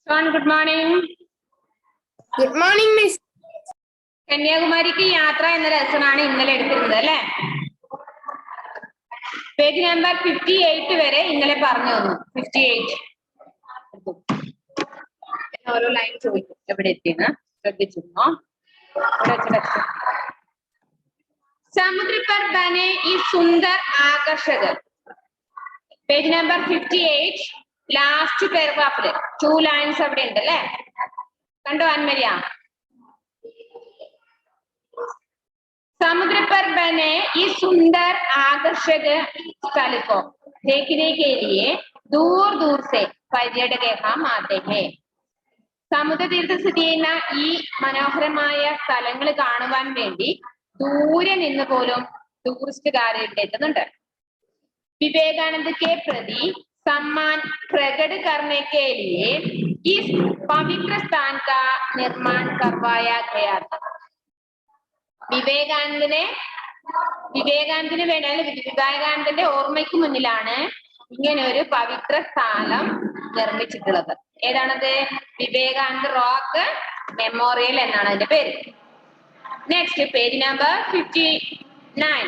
Good morning. Good morning, Miss. കന്യാകുമാരിക്ക് യാത്ര എന്ന ലെസണാണ് ഇന്നലെ എടുത്തിരുന്നത് അല്ലേ? പേജ് നമ്പർ 58 വരെ ഇന്നലെ പറഞ്ഞു തന്നു. 58 ഓരോ ലൈൻ ചോദിക്കും എവിടെ എത്തിയെന്ന് ശ്രദ്ധിച്ചിരുന്നോ? समुद्र पर बने इस सुंदर आकर्षक page number 58 last paragraph 2 lines അവിടെ ഉണ്ട് അല്ലേ? കണ്ടോ അൻമരിയ? समुद्र पर बने इस सुंदर आकर्षक स्थल को देखने के लिए दूर दूर से पर्यटक हम आते हैं. സമുദ്രതീരത്ത് സ്ഥിതി ചെയ്യുന്ന ഈ മനോഹരമായ സ്ഥലങ്ങൾ കാണുവാൻ വേണ്ടി दूर നിന്ന് പോലും ടൂറിസ്റ്റുകാരെ എത്തുന്നുണ്ട്. विवेकानंद के प्रति सम्मान प्रकट करने के लिए इस पवित्र स्थान का निर्माण करवाया गया था. വിവേകാനന്ദന്റെ ഓർമ്മയ്ക്ക് മുന്നിലാണ് ഇങ്ങനെ ഒരു പവിത്ര സ്ഥലം നിർമ്മിച്ചിട്ടുള്ളത്. ഏതാണത്? വിവേകാനന്ദ റോക്ക് മെമ്മോറിയൽ എന്നാണ് അതിന്റെ പേര്. Next page number 59.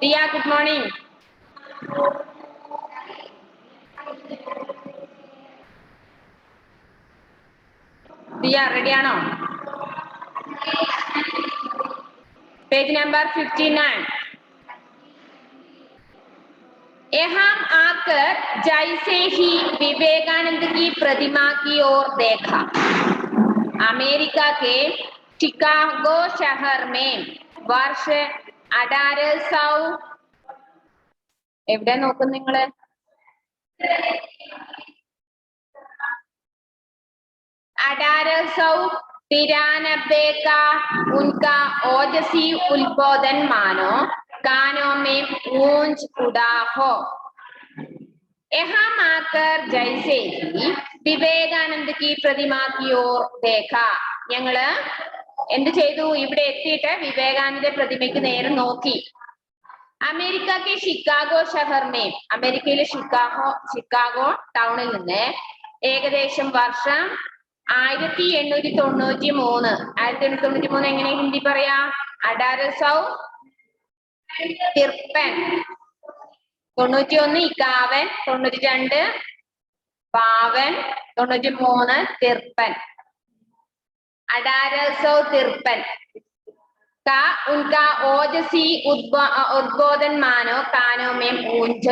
Diya, good morning. Diya, ready ആണോ? Page number 59. यहाँ आकर जैसे ही विवेकानंद की प्रतिमा की ओर देखा, अमेरिका के शिकागो शहर में वर्ष 1800 എവിടെ നോക്കും നിങ്ങള്? 1893 का उनका ओजस्वी उद्बोधन मानो कानों में गूंज उड़ा हो. यहाँ आकर जैसे ही विवेकानंद की प्रतिमा की ओर देखा, ഞങ്ങള് എന്ത് ചെയ്തു? ഇവിടെ എത്തിയിട്ട് വിവേകാനന്ദ പ്രതിമയ്ക്ക് നേരെ നോക്കി. അമേരിക്ക കെ ഷിക്കാഗോ ഷഹർമേ, അമേരിക്കയിലെ ഷിക്കാഗോ ടൗണിൽ നിന്ന് ഏകദേശം വർഷം 1893. 1893 എങ്ങനെ ഹിന്ദി പറയാ? 1853. 91 ഇക്കാവൻ, 92 പാവൻ, 93 തിർപ്പൻ. 1853 का उनका ओजस्वी उद्बोधन मानो कानों में गूंज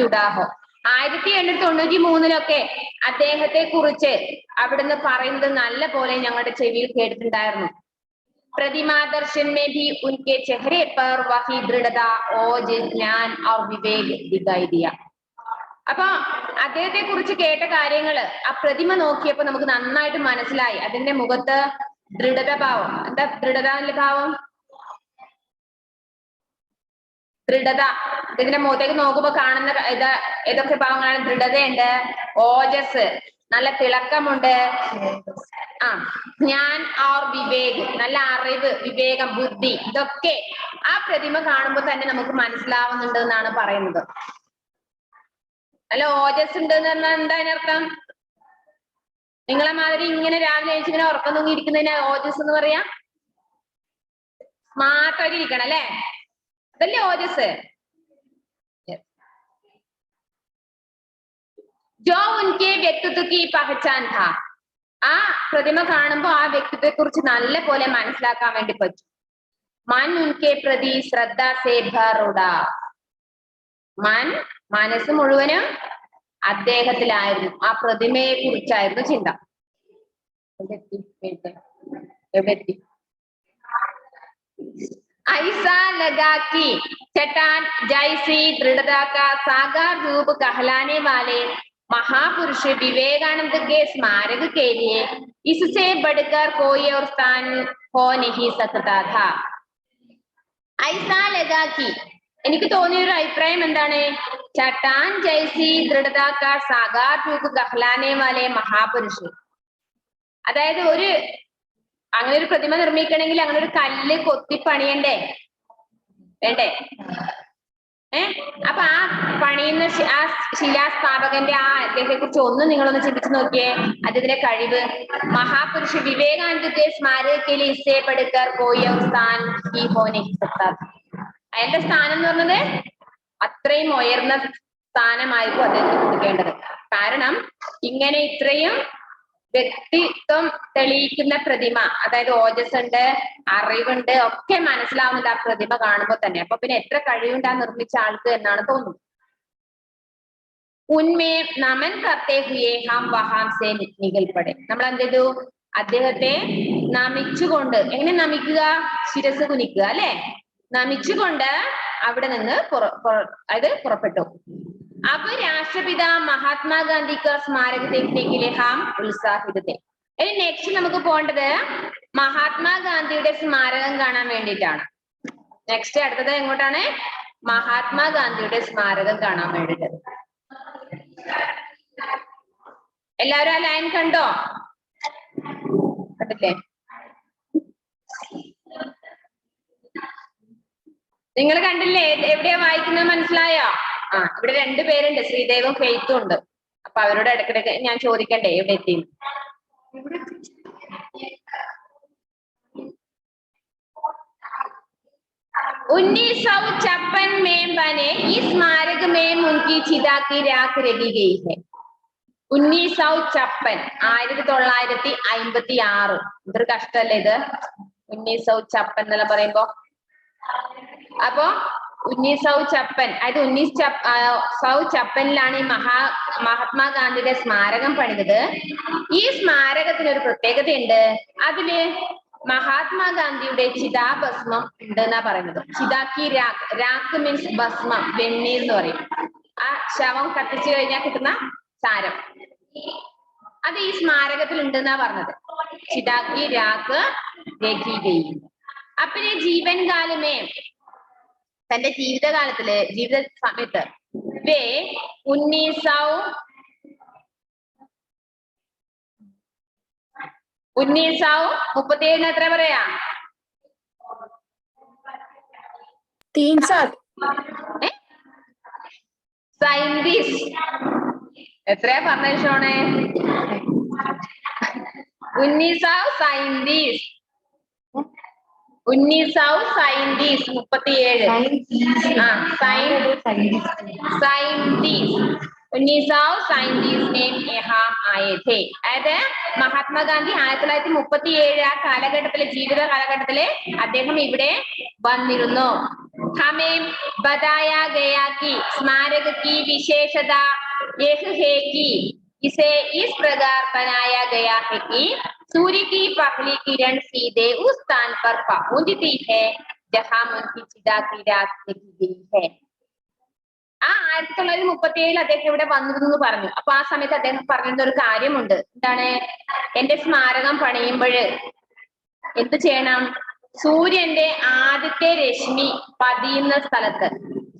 उड़ा हो. 1893 അദ്ദേഹത്തെ കുറിച്ച് അവിടുന്ന് പറയുന്നത് നല്ല പോലെ ഞങ്ങളുടെ ചെവിയിൽ കേട്ടിട്ടുണ്ടായിരുന്നു. प्रतिमा दर्शन में भी उनके चेहरे पर वही दृढ़ता ओज ज्ञान और विवेक दिखाई दिया. അപ്പൊ അദ്ദേഹത്തെ കുറിച്ച് കേട്ട കാര്യങ്ങള് ആ പ്രതിമ നോക്കിയപ്പോ നമുക്ക് നന്നായിട്ട് മനസ്സിലായി. അതിന്റെ മുഖത്ത് ദൃഢത ഭാവം. എന്താ ദൃഢത ഭാവം? ദൃഢത. ഇതിന്റെ മുഖത്തേക്ക് നോക്കുമ്പോ കാണുന്ന ഏതൊക്കെ ഭാവങ്ങളാണ്? ദൃഢതയുണ്ട്, ഓജസ്, നല്ല തിളക്കമുണ്ട്, ജ്ഞാൻ ഓർ വിവേക്, നല്ല അറിവ്, വിവേകം, ബുദ്ധി, ഇതൊക്കെ ആ പ്രതിമ കാണുമ്പോ തന്നെ നമുക്ക് മനസ്സിലാവുന്നുണ്ട് എന്നാണ് പറയുന്നത്. നല്ല ഓജസ് ഉണ്ട് എന്ന് പറഞ്ഞാൽ എന്താ അതിനർത്ഥം? നിങ്ങളെ മാതിരി ഇങ്ങനെ രാവിലെ ഇങ്ങനെ ഉറക്കം തൂങ്ങിയിരിക്കുന്നതിന് ഓജസ് എന്ന് പറയാ? സ്മാർട്ടായിട്ട് ഇരിക്കണം അല്ലേ? അതല്ലേ ഓജസ്? ജോ ഉൻകെ വ്യക്തിത്വ കി പഹചാൻ ഥാ. ആ പ്രതിമ കാണുമ്പോ ആ വ്യക്തിത്വത്തെ കുറിച്ച് നല്ല പോലെ മനസ്സിലാക്കാൻ വേണ്ടി പറ്റും. മൻ ഉൻകെ പ്രതി ശ്രദ്ധ സേ ഭർ ഉടാ. മനസ്സ് മുഴുവനും അദ്ദേഹത്തിലായിരുന്നു, ആ പ്രതിമയെ കുറിച്ചായിരുന്നു ചിന്ത. എവിടെ? ऐसा लगा कि चट्टान जैसी दृढ़ता का साकार रूप कहलाने वाले महापुरुष विवेकानंद के स्मारक के लिए इससे बढ़कर कोई और स्थान हो नहीं सकता था. ऐसा लगा कि എനിക്ക് തോന്നിയ ഒരു അഭിപ്രായം എന്താണ്? ചട്ടാൻ ജൈസി ദൃഢത കാ സാകാർ രൂപ കഹ്ലാനെ വാലെ മഹാപുരുഷ്. അതായത് അങ്ങനെ ഒരു പ്രതിമ നിർമ്മിക്കണമെങ്കിൽ അങ്ങനെ ഒരു കല്ല് കൊത്തി പണിയണ്ടേ? വേണ്ടേ? അപ്പൊ ആ പണി എന്ന ആ ശിലാസ്ഥാപകന്റെ ആ അദ്ദേഹത്തെ കുറിച്ച് ഒന്ന് നിങ്ങളൊന്ന് ചിന്തിച്ചു നോക്കിയേ. അദ്ദേഹത്തിന്റെ കഴിവ്. മഹാപുരുഷ വിവേകാനന്ദ के स्मारक के लिए इससे पढ़कर कोई और स्थान ही हो नहीं सकता. അയാളുടെ സ്ഥാനം എന്ന് പറഞ്ഞത് അത്രയും ഉയർന്ന സ്ഥാനമായിരിക്കും അദ്ദേഹത്തിന് കൊടുക്കേണ്ടത്. കാരണം ഇങ്ങനെ ഇത്രയും വ്യക്തിത്വം തെളിയിക്കുന്ന പ്രതിമ, അതായത് ഓജസ്സുണ്ട്, അറിവുണ്ട്, ഒക്കെ മനസ്സിലാവുന്നുണ്ട് ആ പ്രതിമ കാണുമ്പോൾ തന്നെ. അപ്പൊ പിന്നെ എത്ര കഴിവുണ്ട് ആ നിർമ്മിച്ച ആൾക്ക് എന്നാണ് തോന്നുന്നത്. ഉന്മേ നമൻ കർത്തേ ഹുയേ ഹം വഹാം സേ നികൽപ്പടെ. നമ്മൾ എന്ത് ചെയ്തു? അദ്ദേഹത്തെ നമിച്ചുകൊണ്ട്, എങ്ങനെ നമിക്കുക? ശിരസ് കുനിക്കുക അല്ലെ? നമിച്ചുകൊണ്ട് അവിടെ നിന്ന് പുറപ്പെട്ടു. അപ്പൊ രാഷ്ട്രപിതാ മഹാത്മാഗാന്ധിക്ക് സ്മാരക ദേഖ്നേക്കിലെ ഹം ഉത്സാഹിതത്തെ. ഇനി നെക്സ്റ്റ് നമുക്ക് പോകേണ്ടത് മഹാത്മാഗാന്ധിയുടെ സ്മാരകം കാണാൻ വേണ്ടിയിട്ടാണ്. നെക്സ്റ്റ് അടുത്തത് എങ്ങോട്ടാണ്? മഹാത്മാഗാന്ധിയുടെ സ്മാരകം കാണാൻ വേണ്ടിയിട്ട്. എല്ലാവരും ആ ലൈൻ കണ്ടോ? കണ്ടില്ലേ? നിങ്ങൾ കണ്ടില്ലേ? എവിടെയാ വായിക്കുന്നത് മനസ്സിലായോ? ആ, ഇവിടെ രണ്ടുപേരുണ്ട്, ശ്രീദേവും ഫെയ്ത്തും ഉണ്ട്. അപ്പൊ അവരോട് ഇടയ്ക്കിടയ്ക്ക് ഞാൻ ചോദിക്കണ്ടേ എവിടെ എത്തി? 1956 में बने इस स्मारक में उनकी चिता की राख रखी गई है. 1956 1956. ഇതൊരു കഷ്ടല്ലേ ഇത്? 1956 എന്നെല്ലാം പറയുമ്പോ. അപ്പൊ 1956 അതായത് 1956 ഈ മഹാത്മാഗാന്ധിയുടെ സ്മാരകം പണിതത്. ഈ സ്മാരകത്തിന് ഒരു പ്രത്യേകതയുണ്ട്. അതില് മഹാത്മാഗാന്ധിയുടെ ചിതാഭസ്മം ഉണ്ടെന്നാ പറയുന്നത്. ചിതാക്കി രാഖ്, രാഖ് മീൻസ് ഭസ്മം, വെണ്ണീർ എന്ന് പറയും. ആ ശവം കത്തിച്ചു കഴിഞ്ഞാൽ കിട്ടുന്ന സാരം, അത് ഈ സ്മാരകത്തിൽ ഉണ്ടെന്നാ പറഞ്ഞത്. ചിതാക്കി രാഖ് രഖി ഗയി. അപ്പനെ ജീവൻ കാലമേ, തന്റെ ജീവിതകാലത്തില്, ജീവിത സമയത്ത് 1937 എത്ര പറയാ? 37 എത്രയാ പറഞ്ഞ ഷോണേ? 1937 അതായത് മഹാത്മാഗാന്ധി 1937 ആ കാലഘട്ടത്തിലെ, ജീവിത കാലഘട്ടത്തില് അദ്ദേഹം ഇവിടെ വന്നിരുന്നു. ഹമേം ബതായാ ഗയാ കി സ്മാരക കി വിശേഷത യഹ് ഹേ കി इसे इस प्रकार बनाया गया है कि सूर्य की पहली किरण सीधे उस स्थान पर पहुंचती है जहां उनकी चिता की राख रखी गई है. ആ 1937 അദ്ദേഹം ഇവിടെ വന്നിരുന്നു എന്ന് പറഞ്ഞു. അപ്പൊ ആ സമയത്ത് അദ്ദേഹം പറഞ്ഞിരുന്ന ഒരു കാര്യമുണ്ട്. എന്താണ്? എന്റെ സ്മാരകം പണിയുമ്പോൾ എന്ത് ചെയ്യണം? സൂര്യന്റെ ആദ്യത്തെ രശ്മി പതിയുന്ന സ്ഥലത്ത്,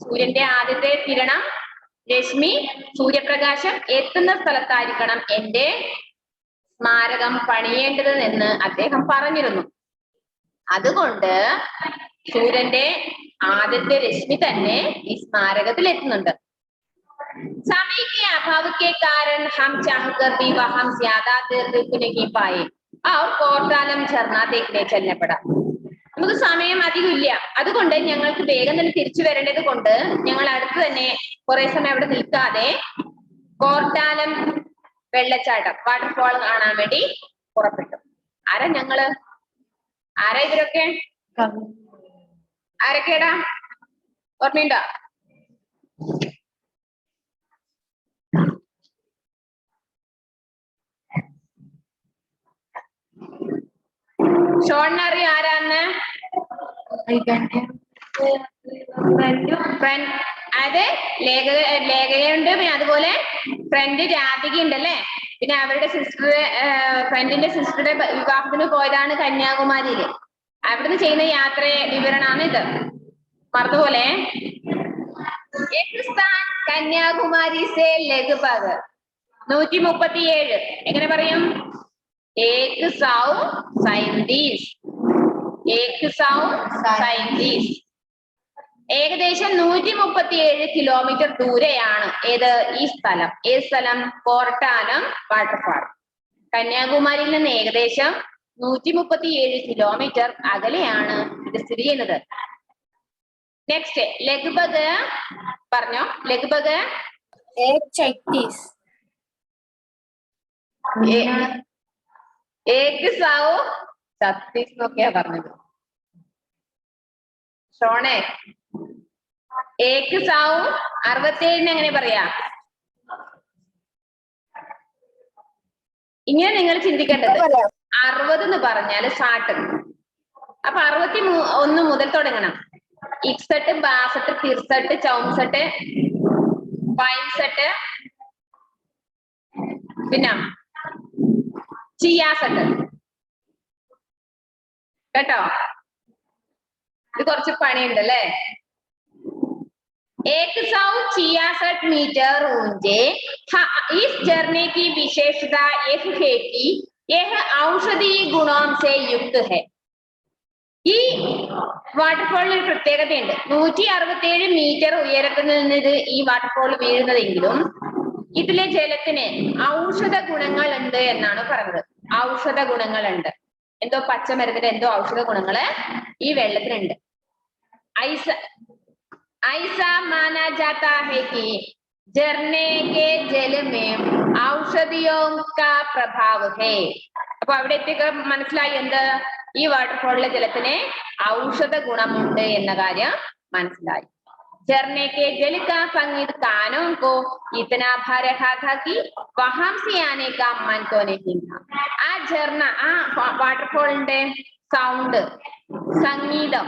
സൂര്യന്റെ ആദ്യത്തെ കിരണം, രശ്മി, സൂര്യപ്രകാശം എത്തുന്ന സ്ഥലത്തായിരിക്കണം എന്റെ സ്മാരകം പണിയേണ്ടത് എന്ന് അദ്ദേഹം പറഞ്ഞിരുന്നു. അതുകൊണ്ട് സൂര്യന്റെ ആദ്യത്തെ രശ്മി തന്നെ ഈ സ്മാരകത്തിൽ എത്തുന്നുണ്ട്. समय के अभाव के कारण हम चाहकर भी वहां ज्यादा देर रुक नहीं पाए और कोर्टालम झरना देखने चलने पड़ा. നമുക്ക് സമയം അധികമില്ല, അതുകൊണ്ട് ഞങ്ങൾക്ക് വേഗം തന്നെ തിരിച്ചു വരേണ്ടത് കൊണ്ട് ഞങ്ങൾ അടുത്ത് തന്നെ കുറെ സമയം അവിടെ നിൽക്കാതെ കോർട്ടാലം വെള്ളച്ചാട്ടം, വാട്ടർഫോൾ കാണാൻ വേണ്ടി പുറപ്പെട്ടു. ആരാ ഞങ്ങള്? ആരാ ഇവരൊക്കെ? ആരൊക്കെടാ? ഓർമ്മയുണ്ടോ? ഷോണിനറിയോ ആരാന്ന്? അത് ലേഖയുണ്ട്, പിന്നെ അതുപോലെ ഫ്രണ്ട് രാധിക ഉണ്ടല്ലേ, പിന്നെ അവരുടെ സിസ്റ്റർ, ഫ്രണ്ടിന്റെ സിസ്റ്ററുടെ വിവാഹത്തിന് പോയതാണ് കന്യാകുമാരിയില്. അവിടുന്ന് ചെയ്യുന്ന യാത്രയെ വിവരണമാണ് ഇത്. മറന്നുപോലെ കന്യാകുമാരി സേ ലഘുഭാഗ് 137 എങ്ങനെ പറയും? 137 ഏകദേശം 137 കിലോമീറ്റർ ദൂരെയാണ് ഈ സ്ഥലം. ഏത് സ്ഥലം? കോർട്ടാലം വാട്ടർഫാൾ. കന്യാകുമാരിയിൽ നിന്ന് ഏകദേശം 137 കിലോമീറ്റർ അകലെയാണ് ഇത് സ്ഥിതി ചെയ്യുന്നത്. നെക്സ്റ്റ് ലഗ്ബഗ് പറഞ്ഞോ. ലഗ്ബഗ് 136. ഏക് സാവോ 36 എന്നൊക്കെയാ പറഞ്ഞത്. ഷോണേ, ഏക് സാവോ 67 എങ്ങനെ പറയാ? ഇങ്ങനെ നിങ്ങൾ ചിന്തിക്കേണ്ടത് 60 എന്ന് പറഞ്ഞാൽ സാട്ട്. അപ്പൊ 61 മുതൽ തുടങ്ങണം. ഇക്സട്ട്, ബാസട്ട്, തിർസട്ട്, ചൗംസട്ട്, പൈൻസട്ട്, പിന്നെ ചിയാസട്ട്. കേട്ടോ? ഇത് കുറച്ച് പണിയുണ്ട് അല്ലേ? 166 मीटर ऊंचे इस झरने की विशेषता यह है कि यह औषधीय गुणों से युक्त है. ഈ വാട്ടർഫോളിന് ഒരു പ്രത്യേകതയുണ്ട്. 167 മീറ്റർ ഉയരത്തിൽ നിന്ന് ഈ വാട്ടർഫോൾ വീഴുന്നതെങ്കിലും ഇതിലെ ജലത്തിന് ഔഷധ ഗുണങ്ങൾ ഉണ്ട് എന്നാണ് പറഞ്ഞത്. ഔഷധ ഗുണങ്ങളുണ്ട്. എന്തോ പച്ചമരുന്നിന്റെ എന്തോ ഔഷധ ഗുണങ്ങള് ഈ വെള്ളത്തിനുണ്ട്. ऐसा माना जाता है कि झरने के जल में औषधियों का प्रभाव है. അപ്പൊ അവിടത്തേക്ക് മനസ്സിലായി എന്ത്? ഈ വാട്ടർഫോളിലെ ജലത്തിന് ഔഷധ ഗുണമുണ്ട് എന്ന കാര്യം മനസ്സിലായി. झरने के जल का संगीत कानों को इतना भा रहा था कि वहां से आने का मन को नहीं था. ആ झरന, ആ വാട്ടർഫോളിന്റെ സൗണ്ട്, സംഗീതം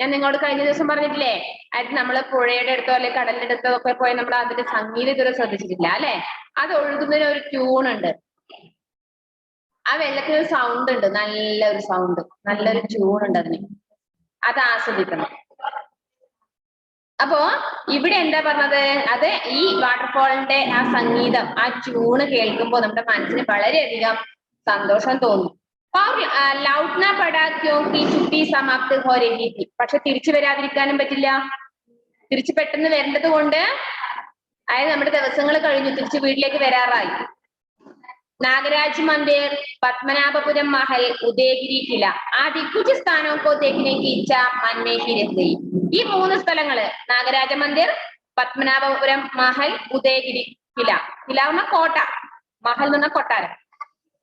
ഞാൻ നിങ്ങളോട് കഴിഞ്ഞ ദിവസം പറഞ്ഞിട്ടില്ലേ? അത് നമ്മള് പുഴയുടെ അടുത്തോ അല്ലെ കടലിന്റെ അടുത്തോ ഒക്കെ പോയി നമ്മൾ അതിന്റെ സംഗീതം ഇതുവരെ ശ്രദ്ധിച്ചിട്ടില്ല അല്ലെ? അത് ഒഴുകുന്നതിന് ഒരു ട്യൂൺ ഉണ്ട്. ആ വെള്ളത്തിന് ഒരു സൗണ്ട് ഉണ്ട്, നല്ലൊരു സൗണ്ട്, നല്ലൊരു ട്യൂൺ ഉണ്ട് അതിന്. അത് ആസ്വദിക്കണം. അപ്പോ ഇവിടെ എന്താ പറഞ്ഞത്? അത് ഈ വാട്ടർഫോളിന്റെ ആ സംഗീതം, ആ ട്യൂണ് കേൾക്കുമ്പോൾ നമ്മുടെ മനസ്സിന് വളരെയധികം സന്തോഷം തോന്നും. ലൗട്ട്ന പടാക്യോക്കി ചുട്ടി സമാപ്തി ഹോ രഹി थी. പക്ഷെ തിരിച്ചു വരാതിരിക്കാനും പറ്റില്ല. തിരിച്ചു പെട്ടെന്ന് വരേണ്ടത് കൊണ്ട്, അതായത് നമ്മുടെ ദിവസങ്ങൾ കഴിഞ്ഞു, തിരിച്ചു വീട്ടിലേക്ക് വരാറായി. नागराज मंदिर, पद्मनाभपुरम महल, उदयगिरी किला आदि कुछ स्थानों को देखने की इच्छा मन में ही रह गई. ഈ 3 സ്ഥലങ്ങള് നാഗരാജ മന്ദിർ, പത്മനാഭപുരം മഹൽ, ഉദയഗിരി കില. കില എന്ന കോട്ട, മഹൽ എന്ന കൊട്ടാരം.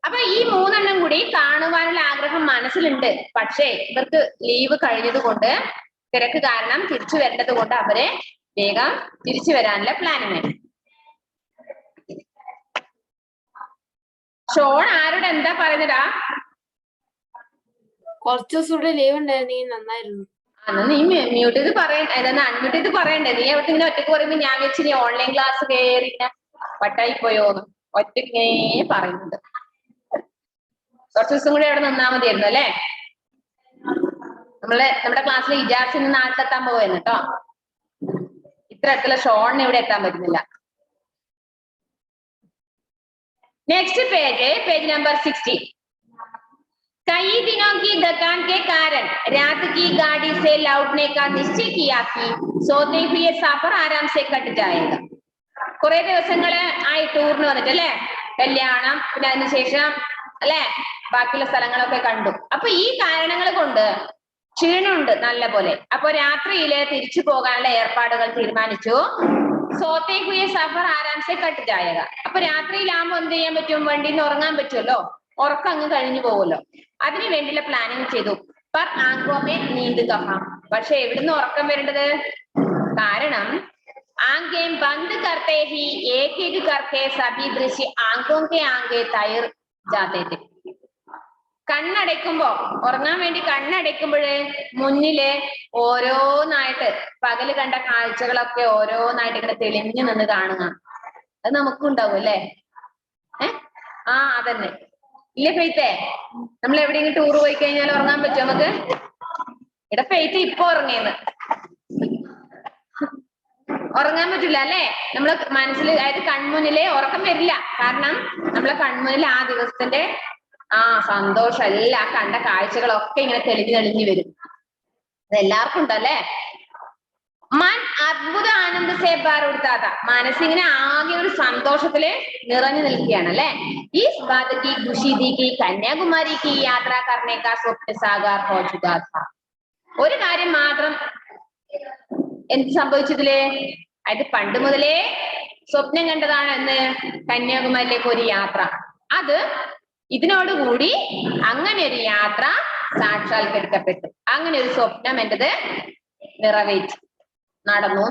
അപ്പൊ ഈ 3 എണ്ണം കൂടി കാണുവാനുള്ള ആഗ്രഹം മനസ്സിലുണ്ട്. പക്ഷേ ഇവർക്ക് ലീവ് കഴിഞ്ഞത് കൊണ്ട്, തിരക്ക് കാരണം തിരിച്ചു വരേണ്ടത് കൊണ്ട് അവര് വേഗം തിരിച്ചു വരാനുള്ള പ്ലാനിങ്. ഷോൺ ആരോട് എന്താ പറയുന്നതാ? കുറച്ചു ദിവസം കൂടെ ലീവ് ഉണ്ടായിരുന്നെങ്കിൽ നന്നായിരുന്നു. അന്ന് നീ മ്യൂട്ട് ചെയ്ത് പറയണ്ട, അതൊന്ന് അൺമ്യൂട്ട് ചെയ്ത് പറയണ്ടേ? നീ അവിടെ ഇങ്ങനെ ഒറ്റക്ക് പറയുമ്പോ ഞാൻ വെച്ച് നീ ഓൺലൈൻ ക്ലാസ് കയറി വട്ടായി പോയോന്ന് ഒറ്റക്ക് ഇങ്ങനെ പറയുന്നുണ്ട്. കുറച്ചു ദിവസം കൂടി അവിടെ നിന്നാ മതിയായിരുന്നു അല്ലേ? നമ്മുടെ ക്ലാസ്സിൽ ഇജാസിന് നാട്ടിലെത്താൻ പോവായിരുന്നു കേട്ടോ. ഇത്ര അടുത്തുള്ള ഷോണിന് ഇവിടെ എത്താൻ പറ്റുന്നില്ല. नेक्स्ट पेज है, पेज नंबर 16. कई दिनों की थकान के कारण रात की गाड़ी से लौटने का निश्चय किया कि सोते हुए सफर आराम से कट जाएगा. കുറെ ദിവസങ്ങള് ആയി ടൂറിന് വന്നിട്ട് അല്ലെ? കല്യാണം, പിന്നെ അതിനുശേഷം അല്ലെ ബാക്കിയുള്ള സ്ഥലങ്ങളൊക്കെ കണ്ടു. അപ്പൊ ഈ കാരണങ്ങൾ കൊണ്ട് ക്ഷീണമുണ്ട് നല്ല പോലെ. അപ്പൊ രാത്രിയില് തിരിച്ചു പോകാനുള്ള ഏർപ്പാടുകൾ തീരുമാനിച്ചു. സോത്തേ ഹുയെ സഫർ ആരാംസെ കട്ട് ജായേഗ. അപ്പൊ രാത്രിയിലാകുമ്പോ എന്ത് ചെയ്യാൻ പറ്റും? വണ്ടിയിൽ നിന്ന് ഉറങ്ങാൻ പറ്റുമല്ലോ, ഉറക്കം അങ്ങ് കഴിഞ്ഞു പോകുമല്ലോ. അതിനു വേണ്ടിയുള്ള പ്ലാനിങ് ചെയ്തു. പർ ആങ്കോമേ നീന്ത് കഹാം. പക്ഷെ എവിടുന്ന് ഉറക്കം വരേണ്ടത്? കാരണം ആങ്കേം ബന്ദ് കർത്തേ ഹി ഏക് ഏക് കർക്കെ സഭി ദൃശ്യ ആങ്കോം കെ ആങ്കെ തൈർ ജാതേ थे. കണ്ണടയ്ക്കുമ്പോ, ഉറങ്ങാൻ വേണ്ടി കണ്ണടയ്ക്കുമ്പോഴേ മുന്നില് ഓരോന്നായിട്ട് പകല് കണ്ട കാഴ്ചകളൊക്കെ ഓരോന്നായിട്ട് ഇങ്ങനെ തെളിഞ്ഞു നിന്ന് കാണുക. അത് നമുക്കും ഉണ്ടാവും അല്ലേ? അതന്നെ ഇല്ലേ ഫെയ്ത്തേ? നമ്മൾ എവിടെയെങ്കിലും ടൂർ പോയി കഴിഞ്ഞാൽ ഉറങ്ങാൻ പറ്റുമോ നമുക്ക്? ഇവിടെ ഫെയ്ത്ത് ഇപ്പൊ ഉറങ്ങിയെന്ന് ഉറങ്ങാൻ പറ്റില്ല അല്ലേ? നമ്മളെ മനസ്സിൽ, അതായത് കൺമുന്നിലെ ഉറക്കം വരില്ല. കാരണം നമ്മളെ കൺമുന്നിൽ ആ ദിവസത്തിന്റെ സന്തോഷം എല്ലാം, കണ്ട കാഴ്ചകളൊക്കെ ഇങ്ങനെ തെളിഞ്ഞു വരും. അത് എല്ലാവർക്കും ഉണ്ടല്ലേ? മൻ അത്ഭുത ആനന്ദ സേ ഭർ ഉഠാ താ. മനസ്സിങ്ങനെ ആകെ ഒരു സന്തോഷത്തില് നിറഞ്ഞു നിൽക്കുകയാണ് അല്ലെ. ഇസ് ബാത് കി ഖുഷി ഥി കി കന്യാകുമാരി കി യാത്ര കർനെ കാ സ്വപ്ന സാകാർ ഹോ ചുകാ താ. ഒരു കാര്യം മാത്രം എന്ത് സംഭവിച്ചതില്, അത് പണ്ട് മുതലേ സ്വപ്നം കണ്ടതാണ് എന്ന് കന്യാകുമാരിയിലേക്ക് ഒരു യാത്ര. അത് ഇതിനോടുകൂടി അങ്ങനെ ഒരു യാത്ര സാക്ഷാത്കരിക്കപ്പെട്ടു. അങ്ങനെ ഒരു സ്വപ്നം എന്റേത് നിറവേറ്റി നടന്നു.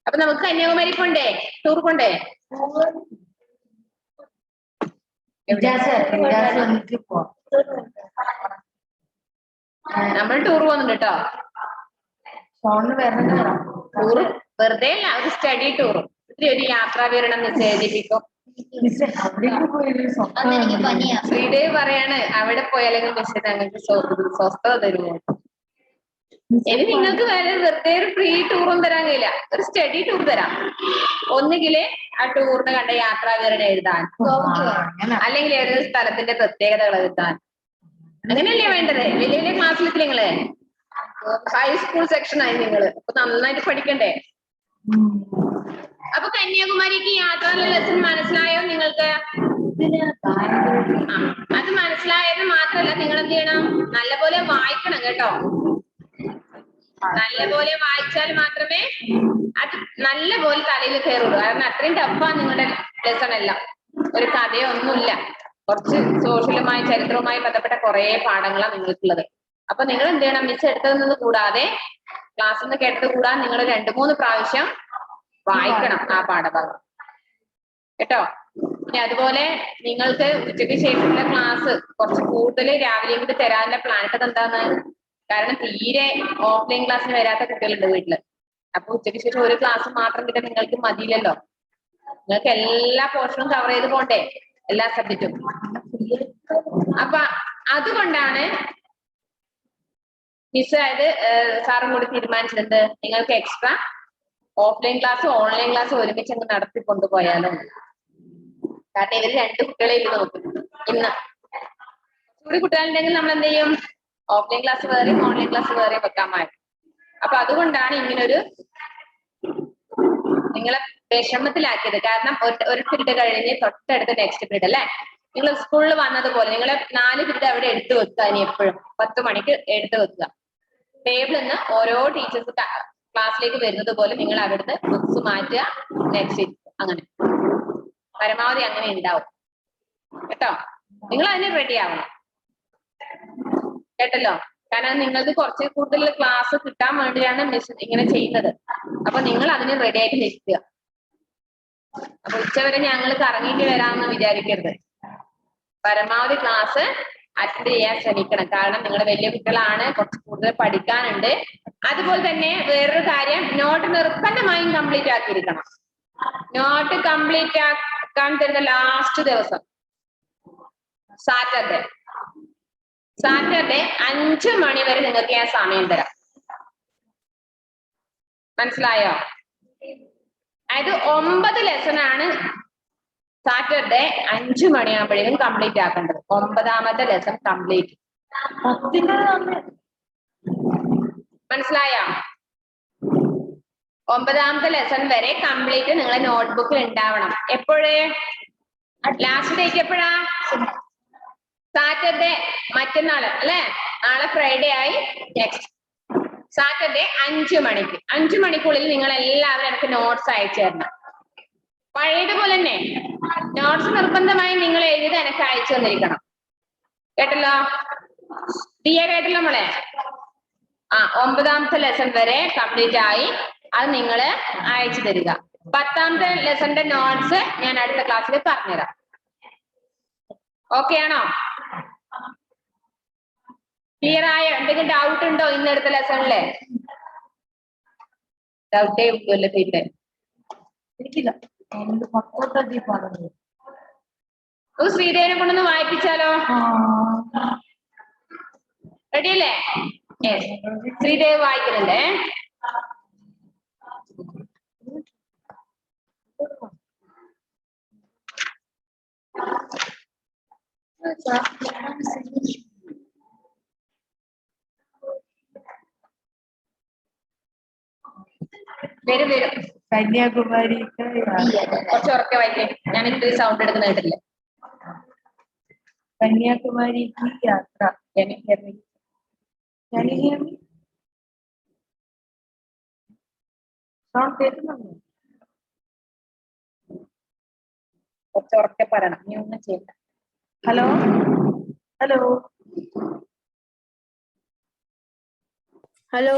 അപ്പൊ നമുക്ക് കന്യാകുമാരി കൊണ്ടേ ടൂർ കൊണ്ടേ നമ്മൾ ടൂർ പോകുന്നുണ്ട് കേട്ടോ. ടൂർ വെറുതെ അല്ല, ഒരു സ്റ്റഡി ടൂർ. ഇത്തിരി ഒരു യാത്രാ വിവരണം നിശ്ചയിപ്പിക്കും. ശ്രീദേവി പറയാണ് അവിടെ പോയാലെങ്കിൽ മിസ് ഞങ്ങൾക്ക് സ്വസ്ഥത തരുമോ. ഇനി നിങ്ങൾക്ക് വേറെ വെറുതെ ഒരു ഫ്രീ ടൂറും തരാൻ കഴിയില്ല, ഒരു സ്റ്റഡി ടൂർ തരാം. ഒന്നുകില് ആ ടൂറിന് കണ്ട യാത്രാ വിവരണം എഴുതാൻ, അല്ലെങ്കിൽ ഏതൊരു സ്ഥലത്തിന്റെ പ്രത്യേകതകൾ എഴുതാൻ. അങ്ങനെയല്ലേ വേണ്ടത്. വലിയ വലിയ ക്ലാസ്സിലെത്തി നിങ്ങള് ഹൈസ്കൂൾ സെക്ഷൻ ആയി നിങ്ങള്. അപ്പൊ നന്നായിട്ട് പഠിക്കണ്ടേ. അപ്പൊ കന്യാകുമാരിക്ക് യാത്രാ ലെസൺ മനസ്സിലായോ നിങ്ങൾക്ക്? അത് മനസ്സിലായത് മാത്രല്ല, നിങ്ങൾ എന്ത് ചെയ്യണം, നല്ലപോലെ വായിക്കണം കേട്ടോ. നല്ലപോലെ വായിച്ചാൽ മാത്രമേ അത് നല്ലപോലെ തലയിൽ കയറുള്ളൂ. കാരണം അത്രയും ടഫാണ് നിങ്ങളുടെ ലെസൺ എല്ലാം. ഒരു കഥയോ ഒന്നുമില്ല, കുറച്ച് സോഷ്യലുമായി ചരിത്രവുമായി ബന്ധപ്പെട്ട കുറെ പാഠങ്ങളാണ് നിങ്ങൾക്കുള്ളത്. അപ്പൊ നിങ്ങൾ എന്ത് ചെയ്യണം, മിസ് എടുത്തതിൽ നിന്ന് കൂടാതെ ക്ലാസ്സിൽ നിന്ന് കേട്ടത് കൂടാതെ നിങ്ങൾ 2-3 പ്രാവശ്യം വായിക്കണം ആ പാഠഭാഗം കേട്ടോ. ഇനി അതുപോലെ നിങ്ങൾക്ക് ഉച്ചയ്ക്ക് ശേഷമുള്ള ക്ലാസ് കുറച്ച് കൂടുതൽ രാവിലെയും കൂടി തരാനുള്ള പ്ലാൻ ഇട്ടത് എന്താണ്? കാരണം തീരെ ഓഫ്ലൈൻ ക്ലാസ്സിന് വരാത്ത കുട്ടികളുണ്ട് വീട്ടില്. അപ്പൊ ഉച്ചയ്ക്ക് ശേഷം ഒരു ക്ലാസ് മാത്രം കിട്ടാൻ നിങ്ങൾക്ക് മതിയില്ലല്ലോ. നിങ്ങൾക്ക് എല്ലാ പോർഷനും കവർ ചെയ്ത് പോണ്ടേ, എല്ലാ സബ്ജക്റ്റും. അപ്പൊ അതുകൊണ്ടാണ് മിസ് സാറും കൂടി തീരുമാനിച്ചത് നിങ്ങൾക്ക് extra offline class online class ഒരുമിച്ച് അങ്ങ് നടത്തി കൊണ്ടുപോയാലോ. കാരണം ഇവര് 2 കുട്ടികളെ ഇല്ല നോക്കും. ഇന്ന് കൂടി കുട്ടികളുണ്ടെങ്കിൽ നമ്മൾ എന്ത് ചെയ്യും, ഓഫ്ലൈൻ ക്ലാസ് വേറെയും ഓൺലൈൻ ക്ലാസ് വേറെയും വെക്കാൻ മാറ്റും. അപ്പൊ അതുകൊണ്ടാണ് ഇങ്ങനൊരു നിങ്ങളെ വിഷമത്തിലാക്കിയത്. കാരണം ഒരു പീരീഡ് കഴിഞ്ഞ് തൊട്ടടുത്ത നെക്സ്റ്റ് പീരീഡ് അല്ലെ. നിങ്ങൾ സ്കൂളിൽ വന്നതുപോലെ നിങ്ങൾ 4 പീരീഡ് അവിടെ എടുത്തു വെക്കുക. ഇനി എപ്പോഴും 10 മണിക്ക് എടുത്തു വെക്കുക. ടേബിളിൽ നിന്ന് ഓരോ ടീച്ചേഴ്സ് ക്ലാസ്സിലേക്ക് വരുന്നത് പോലെ നിങ്ങൾ അവിടുന്ന് ബുക്സ് മാറ്റുക, നെക്സ്റ്റ് അങ്ങനെ പരമാവധി അങ്ങനെ ഉണ്ടാവും കേട്ടോ. നിങ്ങൾ അതിന് റെഡി ആവണം കേട്ടല്ലോ. കാരണം നിങ്ങൾക്ക് കുറച്ച് കൂടുതൽ ക്ലാസ് കിട്ടാൻ വേണ്ടിയാണ് മിസ് ഇങ്ങനെ ചെയ്യുന്നത്. അപ്പൊ നിങ്ങൾ അതിന് റെഡി ആയിട്ട് നിൽക്കുക. അപ്പൊ ഉച്ചവരെ ഞങ്ങൾ കറങ്ങിയിട്ട് വരാമെന്ന് വിചാരിക്കരുത്. പരമാവധി ക്ലാസ് അറ്റൻഡ് ചെയ്യാൻ ശ്രമിക്കണം. കാരണം നിങ്ങൾ വലിയ കുട്ടികളാണ്, കുറച്ച് കൂടുതൽ പഠിക്കാനുണ്ട്. അതുപോലെ തന്നെ വേറൊരു കാര്യം, നോട്ട് നിർബന്ധമായും കംപ്ലീറ്റ് ആക്കിയിരിക്കണം. നോട്ട് കംപ്ലീറ്റ് ആക്കാൻ തരുന്ന ലാസ്റ്റ് ദിവസം സാറ്റർഡേ 5 മണി വരെ നിങ്ങൾക്ക് ഞാൻ സമയം തരാം. മനസ്സിലായോ? അതായത് 9 ലെസൺ ആണ് സാറ്റർഡേ 5 മണിയാകുമ്പോഴേക്കും കംപ്ലീറ്റ് ആക്കേണ്ടത്. 9ാമത്തെ ലെസൺ കംപ്ലീറ്റ്. മനസ്സിലായോ? 9ാമത്തെ ലെസൺ വരെ കംപ്ലീറ്റ് നിങ്ങളെ നോട്ട്ബുക്കിൽ ഉണ്ടാവണം. എപ്പോഴേ ലാസ്റ്റ് ഡേറ്റ് എപ്പോഴാ? സാറ്റർഡേ, മറ്റന്നാള് അല്ലെ. നാളെ ഫ്രൈഡേ ആയി. നെക്സ്റ്റ് സാറ്റർഡേ 5 മണിക്ക്. 5 മണിക്കുള്ളിൽ നിങ്ങൾ എല്ലാവരും എനിക്ക് നോട്ട്സ് അയച്ചു തരണം. പഴയതുപോലെ തന്നെ നോട്ട്സ് നിർബന്ധമായും നിങ്ങൾ എഴുതി എനിക്ക് അയച്ചു തന്നിരിക്കണം. കേട്ടല്ലോ? ദിയ കേട്ടല്ലോ മോളെ? 9ാമത്തെ ലെസൺ വരെ കംപ്ലീറ്റ് ആയി. അത് നിങ്ങൾ അയച്ചു തരിക. 10ാമത്തെ ലെസന്റെ നോട്ട്സ് ഞാൻ അടുത്ത ക്ലാസ്സിൽ പറഞ്ഞുതരാം. ഓക്കെ ആണോ? ക്ലിയർ ആയോ? എന്തെങ്കിലും ഡൗട്ട് ഉണ്ടോ ഇന്നെടുത്ത ലെസണില്? ഡൗട്ടേ ഉള്ളൂ തീരെ. ശ്രീദേവിനെ കൊണ്ടൊന്ന് വായിപ്പിച്ചാലോ? റെഡി അല്ലേ? ശ്രീദേവ് വായിക്കുന്നുണ്ടേ. कन्याकुमारी का यात्रा കുറച്ച് ഉറക്കെ വായിക്കേ. ഞാൻ ഇത്രയും സൗണ്ട് എടുക്കുന്ന കേട്ടില്ല. कन्याकुमारी की यात्रा Can you hear me? Can you hear me? Sound കേൾക്കുന്നുണ്ടോ? കുറച്ച് ഉറക്കെ പറയണം. നീ ഒന്നും ചെയ്യണ്ട. ഹലോ ഹലോ ഹലോ,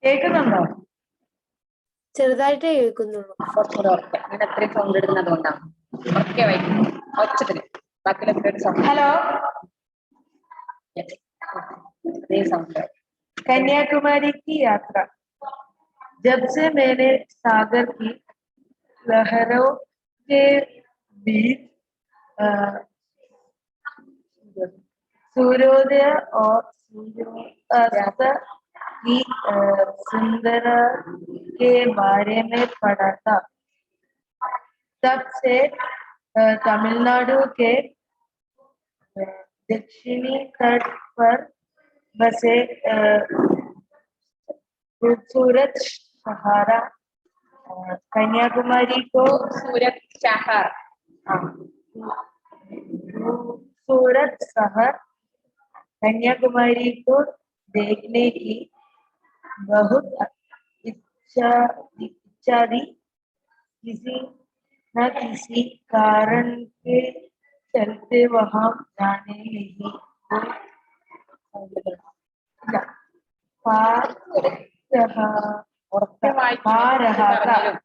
കേൾക്കുന്നുണ്ടോ? ചെറുതായിട്ടേ കേൾക്കുന്നുള്ളൂ. കുറച്ചുകൂടെ ഉറക്കെ. ഞാൻ അത്രയും സൗണ്ട് എടുക്കുന്നത് കൊണ്ടാണ്. ഉറക്കെ വായിക്കും. ഒച്ചത്തില്. ബാക്കിയുള്ള സൗണ്ട്. हेलो അതേ സൗണ്ട്. कन्याकुमारी की यात्रा जब से मैंने सागर की लहरों के बीच सूर्योदय और सूर्यास्त की सुंदर के बारे में पढ़ा था, तब से तमिलनाडु के दक्षिणी तट पर बसे खूबसूरत सहारा कन्याकुमारी को സൂരത് ഷഹർ. खूबसूरत शहर कन्याकुमारी को देखने की बहुत इच्छा थी। किसी न किसी कारण के चलते वहां जाने नहीं ഉറക്കെ വായിക്കും. പറഞ്ഞാലും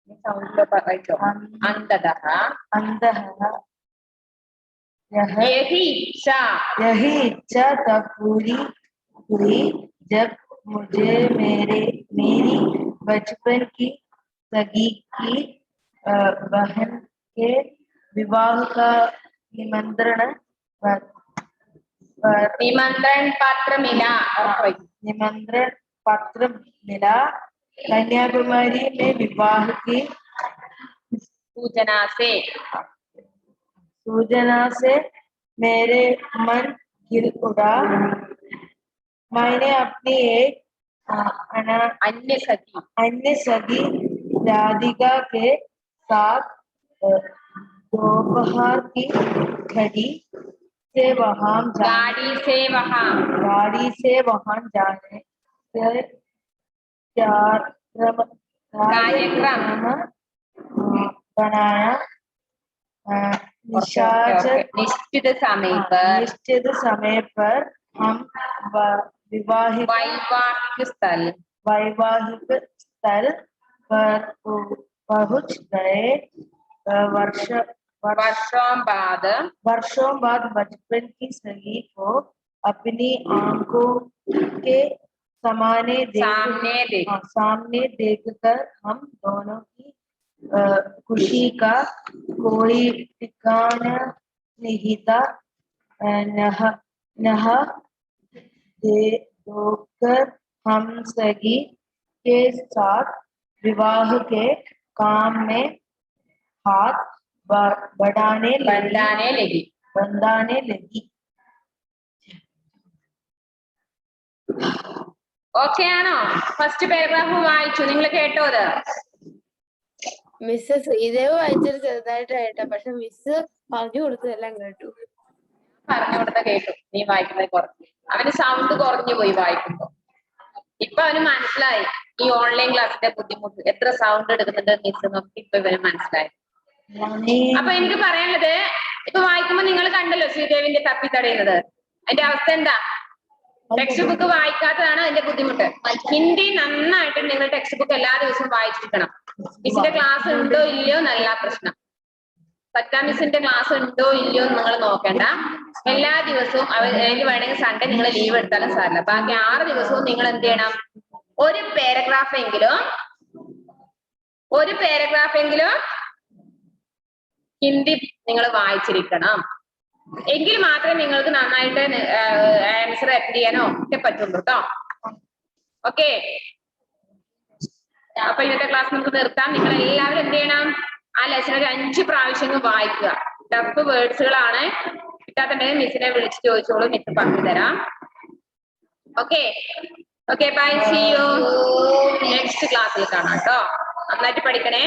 നീ സൗണ്ടിലോ വായിച്ചോ. അന്തതഃ യഹി ഇച്ഛ यही इच्छा तब पूरी हुई जब मुझे मेरी बचपन की सगी की बहन के विवाह का निमंत्रण നിമന്ത്രൺ പത്രമില്ല. ഉറക്കെ വായിക്കും. निमंत्रण पत्र मिला। कन्याकुमारी में विवाह की सूचना से मेरे मन खिल उठा। मैंने अपनी एक अन्य सगी राधिका के साथ दोपहर की घड़ी से वहां गाड़ी से वहां जाने से कार्यक्रम बनाया। निश्चित समय पर हम वैवाहिक स्थल पर पहुंच गए। वर्षों बाद बचपन की सगी को अपनी आंखों के सामने देखकर हम दोनों की खुशी का कोई ठिकाना नहीं था। धोकर हम सगी के साथ विवाह के काम में हाथ बढ़ाने लगी। ഓക്കെ ആണോ? ഫസ്റ്റ് പാരഗ്രാഫ് വായിച്ചു. നിങ്ങൾ കേട്ടോ? അത് മിസ് ശ്രീദേവ് വായിച്ചത് ചെറുതായിട്ട് കേട്ടോ, പക്ഷെ മിസ് പറഞ്ഞു കൊടുത്തതെല്ലാം കേട്ടു. പറഞ്ഞു കൊടുത്ത കേട്ടു. നീ വായിക്കുന്നത് കുറഞ്ഞു. അവന് സൗണ്ട് കുറഞ്ഞു പോയി വായിക്കുമ്പോ. ഇപ്പൊ അവന് മനസ്സിലായി ഈ ഓൺലൈൻ ക്ലാസ്സിന്റെ ബുദ്ധിമുട്ട്. എത്ര സൗണ്ട് എടുക്കുന്നുണ്ട് മിസ് നോക്കി ഇപ്പൊ ഇവന് മനസ്സിലായി. അപ്പൊ എനിക്ക് പറയാനുള്ളത്, ഇപ്പൊ വായിക്കുമ്പോ നിങ്ങൾ കണ്ടല്ലോ ശ്രീദേവിന്റെ തപ്പിത്തടയുന്നത്. അതിന്റെ അവസ്ഥ എന്താ? ടെക്സ്റ്റ് ബുക്ക് വായിക്കാത്തതാണ് അതിന്റെ ബുദ്ധിമുട്ട്. ഹിന്ദി നന്നായിട്ട് നിങ്ങൾ ടെക്സ്റ്റ് ബുക്ക് എല്ലാ ദിവസവും വായിച്ചിരിക്കണം. മിസ്സിന്റെ ക്ലാസ് ഉണ്ടോ ഇല്ലയോ എന്നല്ല പ്രശ്നം. സറ്റ മിസ്സിന്റെ ക്ലാസ് ഉണ്ടോ ഇല്ലയോ എന്ന് നിങ്ങൾ നോക്കണ്ട. എല്ലാ ദിവസവും അതിന് വേണമെങ്കിൽ സൺഡേ നിങ്ങൾ ലീവ് എടുത്താലും സാറില്ല. ബാക്കി 6 ദിവസവും നിങ്ങൾ എന്ത് ചെയ്യണം? ഒരു പാരഗ്രാഫ് എങ്കിലും ഹിന്ദി നിങ്ങൾ വായിച്ചിരിക്കണം. എങ്കിൽ മാത്രമേ നിങ്ങൾക്ക് നന്നായിട്ട് ആൻസർ അറ്റൻഡ് ചെയ്യാനോ ഒക്കെ പറ്റുള്ളൂ കേട്ടോ. ഓക്കെ, അപ്പൊ ഇന്നത്തെ ക്ലാസ് നമുക്ക് നിർത്താം. നിങ്ങൾ എല്ലാവരും എന്ത് ചെയ്യണം? ആ ലെസൺ ഒരു 5 പ്രാവശ്യം വായിക്കുക. ടഫ് വേർഡ്സുകളാണ്. കിട്ടാത്തുണ്ടെങ്കിൽ മിസ്സിനെ വിളിച്ച് ചോദിച്ചോളൂ, മിസ് പറഞ്ഞു തരാം. Okay, bye, see you. Next ക്ലാസ്സിൽ കാണാം കേട്ടോ. നന്നായിട്ട് പഠിക്കണേ.